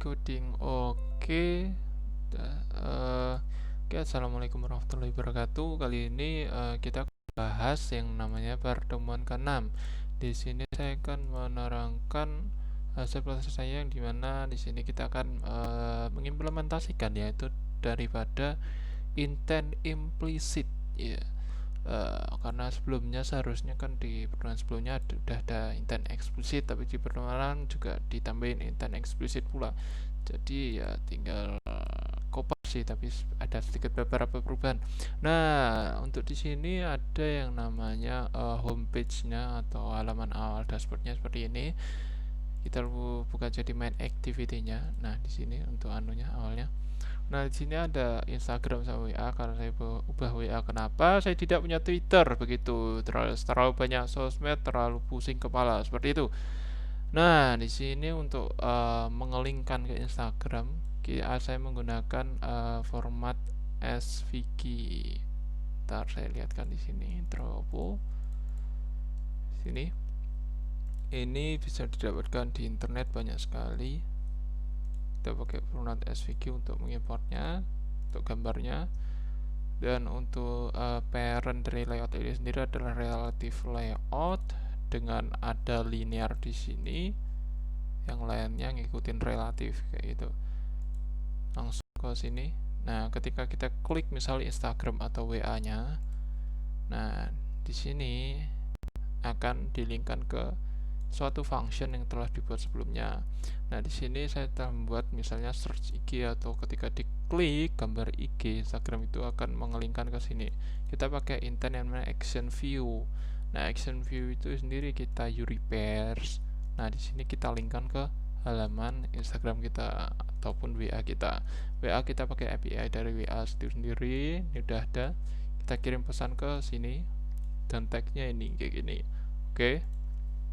Recording. Oke. Oke, assalamualaikum warahmatullahi wabarakatuh. Kali ini kita bahas yang namanya pertemuan ke-6. Di sini saya akan menerangkan hasil proses saya yang dimana di sini kita akan mengimplementasikan, yaitu daripada intent implicit, ya. Karena sebelumnya seharusnya kan di pertemuan sebelumnya udah ada intent eksplisit, tapi di pertemuan juga ditambahin intent eksplisit pula. Jadi ya tinggal kopas sih, tapi ada sedikit beberapa perubahan. Nah, untuk di sini ada yang namanya homepage-nya atau halaman awal dashboardnya seperti ini. Kita buka jadi main activity-nya. Nah, di sini untuk anunya awalnya. Nah, di sini ada Instagram sama WA. Karena saya ubah WA, kenapa? Saya tidak punya Twitter, begitu. Terlalu banyak sosmed, terlalu pusing kepala, seperti itu. Nah, di sini untuk mengelingkan ke Instagram, saya menggunakan format SVG. Ntar saya lihatkan di sini. Dropo. Sini. Ini bisa didapatkan di internet banyak sekali. Kita pakai format SVG untuk mengimportnya, untuk gambarnya. Dan untuk parent dari layout ini sendiri adalah relative layout dengan ada linear di sini, yang lainnya ngikutin relatif kayak gitu. Langsung ke sini. Nah, ketika kita klik misalnya Instagram atau WA-nya, nah di sini akan dilingkan ke suatu function yang telah dibuat sebelumnya. Nah, di sini saya telah membuat misalnya search IG, atau ketika diklik gambar IG Instagram itu akan mengelingkan ke sini. Kita pakai intent yang namanya action view. Nah, action view itu sendiri kita repairs. Nah, di sini kita linkkan ke halaman Instagram kita ataupun WA kita. WA kita pakai API dari WA itu sendiri. Ini udah ada. Kita kirim pesan ke sini dan tagnya ini kayak gini. Oke.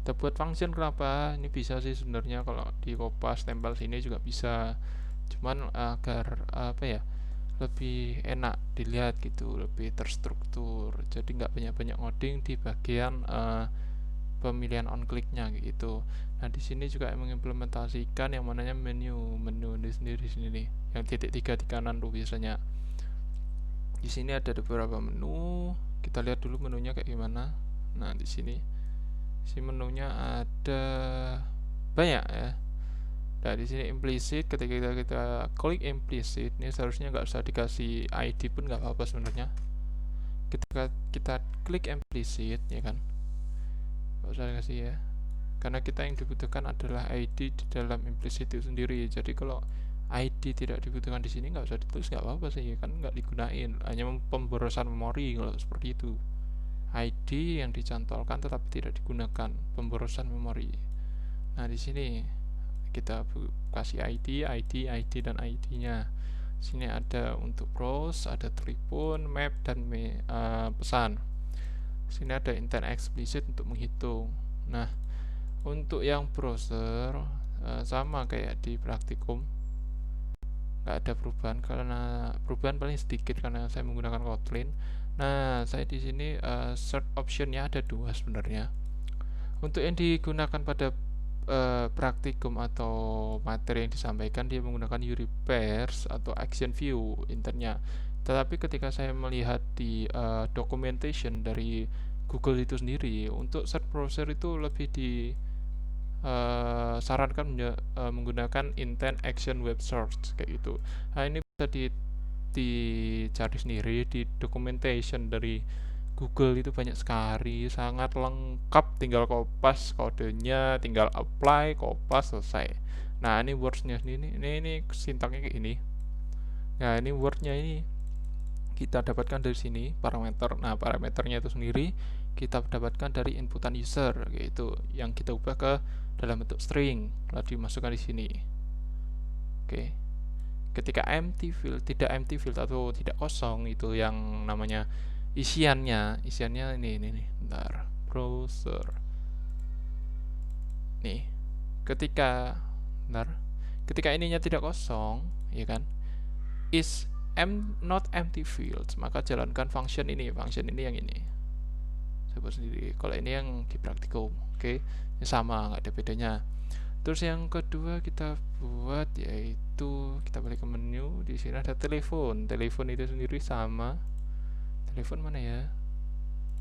Kita buat function, kenapa? Ini bisa sih sebenarnya kalau di kopas tempel sini juga bisa. Cuman agar apa ya, lebih enak dilihat gitu, lebih terstruktur. Jadi nggak banyak-banyak ngoding di bagian pemilihan on clicknya gitu. Nah, di sini juga mengimplementasikan yang mananya menu ini sendiri di sini nih, yang titik 3 di kanan tuh biasanya. Di sini ada beberapa menu. Kita lihat dulu menunya kayak gimana. Nah, di sini menunya ada banyak ya. Nah, di sini implicit, ketika kita klik implicit, ini seharusnya nggak usah dikasih ID pun nggak apa-apa sebenarnya. Ketika kita klik implicit, ya kan, nggak usah dikasih ya, karena kita yang dibutuhkan adalah ID di dalam implicit itu sendiri. Jadi kalau ID tidak dibutuhkan di sini, nggak usah ditulis, nggak apa-apa sih, kan nggak digunain, hanya pemborosan memori kalau seperti itu. ID yang dicantolkan tetapi tidak digunakan, pemborosan memori. Nah, di sini kita kasih ID dan ID-nya. Sini ada untuk browse, ada telepon, map dan pesan. Sini ada intent explicit untuk menghitung. Nah, untuk yang browser sama kayak di praktikum, nggak ada perubahan, karena perubahan paling sedikit karena saya menggunakan Kotlin. Nah, saya di sini search optionnya ada dua sebenarnya. Untuk yang digunakan pada praktikum atau materi yang disampaikan, dia menggunakan repairs atau action view intentnya. Tetapi ketika saya melihat di documentation dari Google itu sendiri, untuk search browser itu lebih sarankan menggunakan intent action web search kayak gitu. Nah, ini bisa dicari sendiri di documentation dari Google, itu banyak sekali, sangat lengkap, tinggal kopas kodenya, tinggal apply, kopas, selesai. Nah, ini words-nya ini sintaknya kayak ini. Nah, ini word-nya ini kita dapatkan dari sini parameter. Nah, parameternya itu sendiri kita dapatkan dari inputan user, yaitu yang kita ubah ke dalam bentuk string lalu dimasukkan di sini. Oke. Ketika empty field, tidak empty field atau tidak kosong, itu yang namanya isiannya ini nih, bentar, browser nih, ketika ininya tidak kosong, ya kan, is not empty fields, maka jalankan function ini yang ini saya buat sendiri. Kalau ini yang di praktikum, oke, ini sama, nggak ada bedanya. Terus yang kedua kita buat yaitu kita balik ke menu. Di sini ada telepon. Telepon itu sendiri sama. Telepon mana ya?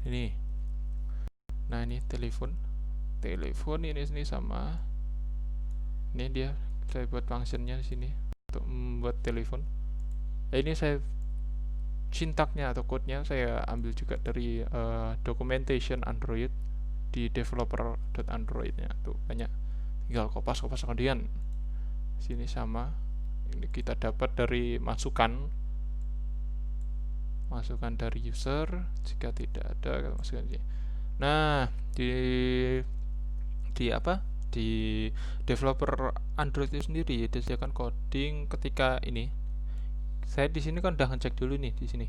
Ini. Nah, ini telepon. Telepon ini sama. Ini dia saya buat functionnya di sini untuk membuat telepon. Ini saya sintaknya atau code-nya saya ambil juga dari documentation Android di developer.android-nya tuh banyak, tinggal kopas-kopas kemudian sini sama. Ini kita dapat dari masukan dari user. Jika tidak ada kita masukkan sini. Nah, di apa, di developer Android itu sendiri disediakan coding ketika ini. Saya di sini kan udah ngecek dulu nih di sini.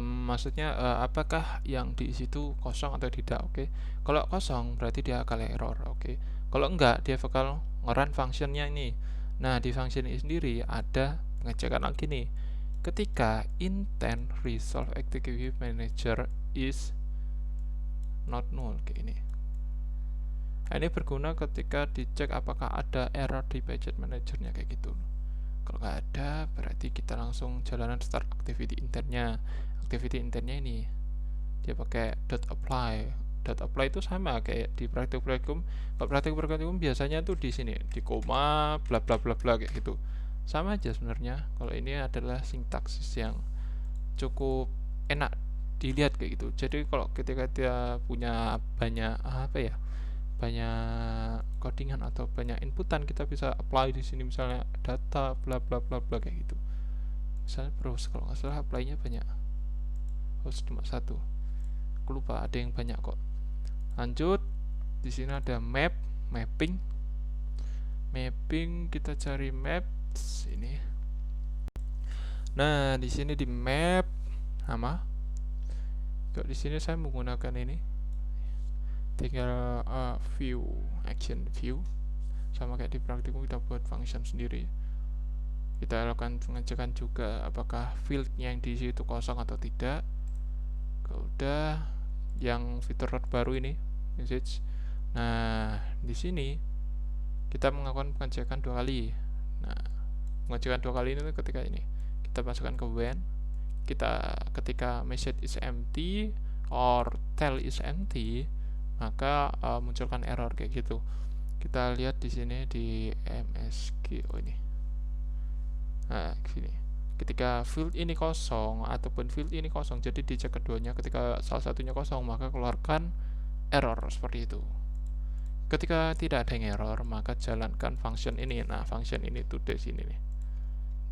Maksudnya apakah yang diisi itu kosong atau tidak. Oke. Kalau kosong berarti dia akan error. Oke. Kalau enggak dia bakal nge-run functionnya ini. Nah, di function ini sendiri ada pengecekan lagi nih. Ketika intent resolve activity manager is not null kayak ini. Nah, ini berguna ketika dicek apakah ada error di package managernya kayak gitu. Kalau nggak ada berarti kita langsung jalanan start activity intentnya. Activity intentnya ini dia pakai .apply. .apply itu sama kayak di praktikum. Kalau praktikum biasanya tuh di sini di koma bla bla bla bla kayak gitu. Sama aja sebenarnya. Kalau ini adalah sintaksis yang cukup enak dilihat kayak gitu. Jadi kalau ketika dia punya banyak apa ya, banyak codingan atau banyak inputan, kita bisa apply di sini misalnya data bla bla bla bla kayak gitu. Misalnya browse, kalau nggak salah apply-nya banyak. Cuma satu. Aku lupa, ada yang banyak kok. Lanjut, di sini ada mapping. Kita cari map ini. Nah, di sini di map sama. Kalau di sini saya menggunakan ini. Tinggal view, action view. Sama kayak di praktikum kita buat function sendiri. Kita lakukan pengecekan juga apakah field-nya yang diisi itu kosong atau tidak. Kalau udah, yang fitur baru ini message. Nah, di sini kita melakukan pengecekan 2 kali. Nah, pengecekan 2 kali ini ketika ini kita masukkan ke when, kita ketika message is empty or tell is empty, maka munculkan error kayak gitu. Kita lihat di sini di MSG ini. Nah, sini. Ketika field ini kosong ataupun field ini kosong, jadi dicek keduanya, ketika salah satunya kosong maka keluarkan error seperti itu. Ketika tidak ada yang error maka jalankan function ini. Nah, function ini tuh di sini nih.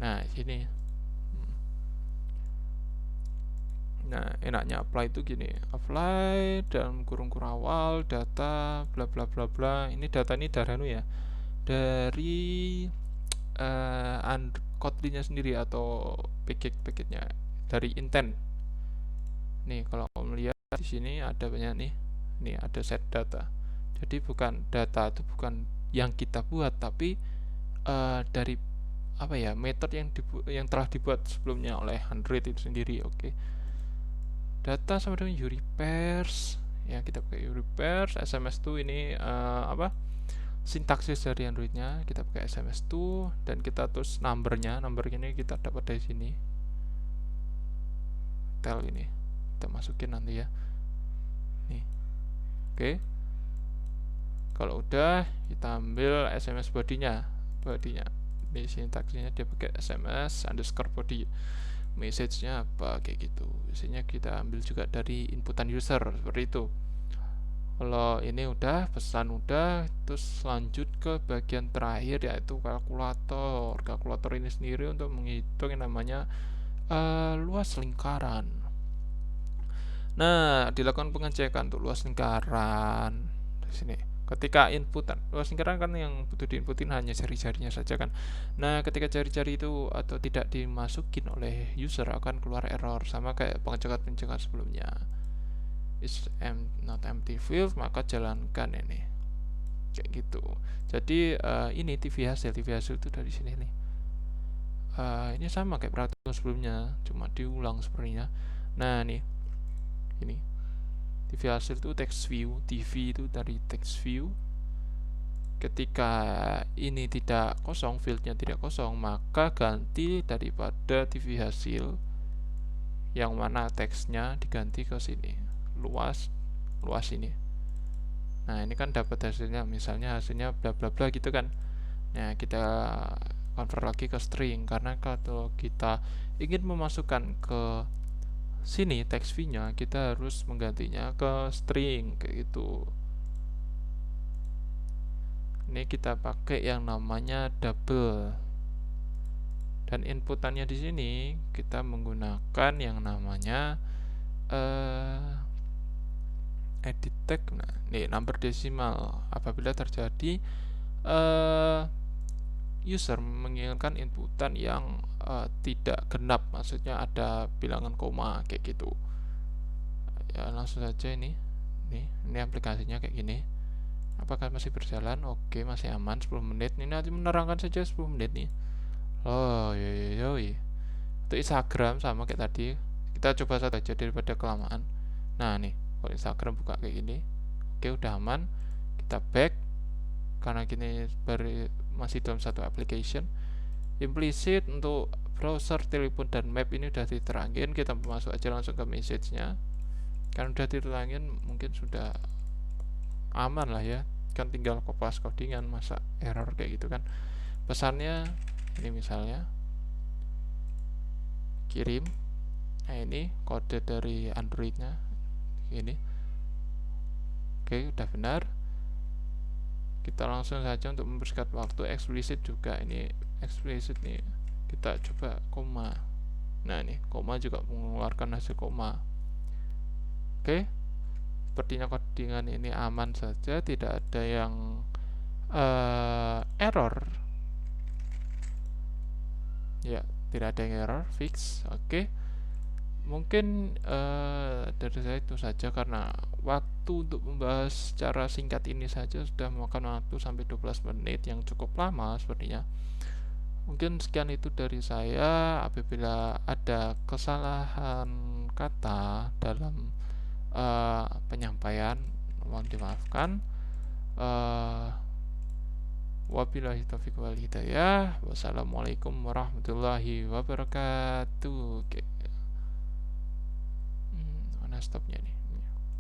Nah, sini. Nah, enaknya apply itu gini, apply dalam kurung awal data bla bla bla bla. Ini data ini dari ya, dari Kotlin-nya sendiri atau package-nya dari intent. Nih, kalau kamu lihat di sini ada banyak nih. Nih ada set data. Jadi bukan data itu bukan yang kita buat, tapi dari apa ya, metode yang telah dibuat sebelumnya oleh Android itu sendiri. Oke. Data sama dengan URI pairs. Ya, kita pakai URI pairs. SMS2 ini apa? Sintaksis dari Androidnya kita pakai SMS2 dan kita terus numbernya ini kita dapat dari sini. Tel ini kita masukin nanti ya. Nih. Oke. Kalau udah kita ambil SMS bodinya. Di sintaksisnya dia pakai SMS underscore body. Message-nya apa kayak gitu. Biasanya kita ambil juga dari inputan user seperti itu. Kalau ini udah, pesan udah, terus lanjut ke bagian terakhir yaitu kalkulator. Kalkulator ini sendiri untuk menghitung yang namanya luas lingkaran. Nah, dilakukan pengecekan untuk luas lingkaran di sini. Ketika inputan, luas lingkaran kan yang butuh diinputin hanya jari-jarinya saja kan. Nah, ketika jari-jari itu atau tidak dimasukin oleh user akan keluar error, sama kayak pengecekan sebelumnya. Is not empty field, maka jalankan ini kayak gitu. Jadi ini TV hasil itu dari sini nih. Ini sama kayak peraturan sebelumnya, cuma diulang sepertinya. Nah, nih ini TV hasil itu text view. TV itu dari text view. Ketika ini tidak kosong, fieldnya tidak kosong, maka ganti daripada TV hasil yang mana teksnya diganti ke sini, luas ini. Nah, ini kan dapat hasilnya, misalnya hasilnya bla bla bla gitu kan. Nah, kita convert lagi ke string, karena kalau kita ingin memasukkan ke sini teks v-nya, kita harus menggantinya ke string kayak gitu. Ini kita pakai yang namanya double, dan inputannya di sini kita menggunakan yang namanya edit tag. Nah, ini number desimal. Apabila terjadi user menginginkan inputan yang tidak genap, maksudnya ada bilangan koma kayak gitu. Ya, langsung saja ini aplikasinya kayak gini. Apakah masih berjalan? Oke, masih aman 10 menit. Ini nanti menerangkan saja 10 menit nih. Oh, yoi. Untuk Instagram sama kayak tadi. Kita coba saja daripada kelamaan. Nah, nih, kalau Instagram buka kayak gini. Oke, udah aman. Kita back karena gini baru masih dalam satu application. Implicit untuk browser, telepon, dan map ini udah diterangin. Kita masuk aja langsung ke message-nya. Kan udah diterangin, mungkin sudah aman lah ya, kan tinggal kopas codingan, masa error kayak gitu kan. Pesannya ini misalnya kirim, nah ini kode dari Androidnya ini. Oke, udah benar. Kita langsung saja untuk mempersingkat waktu, eksplisit juga, ini eksplisit nih, kita coba koma. Nah, ini koma juga mengeluarkan hasil koma. Oke, sepertinya codingan ini aman saja, tidak ada yang error ya, tidak ada yang error, fix. Oke, mungkin dari saya itu saja, karena waktu untuk membahas secara singkat ini saja sudah memakan waktu sampai 12 menit yang cukup lama sepertinya. Mungkin sekian itu dari saya. Apabila ada kesalahan kata dalam penyampaian, mohon dimaafkan. Wabillahi taufiq wal hidayah. Wassalamualaikum warahmatullahi wabarakatuh. Oke. Mana stopnya?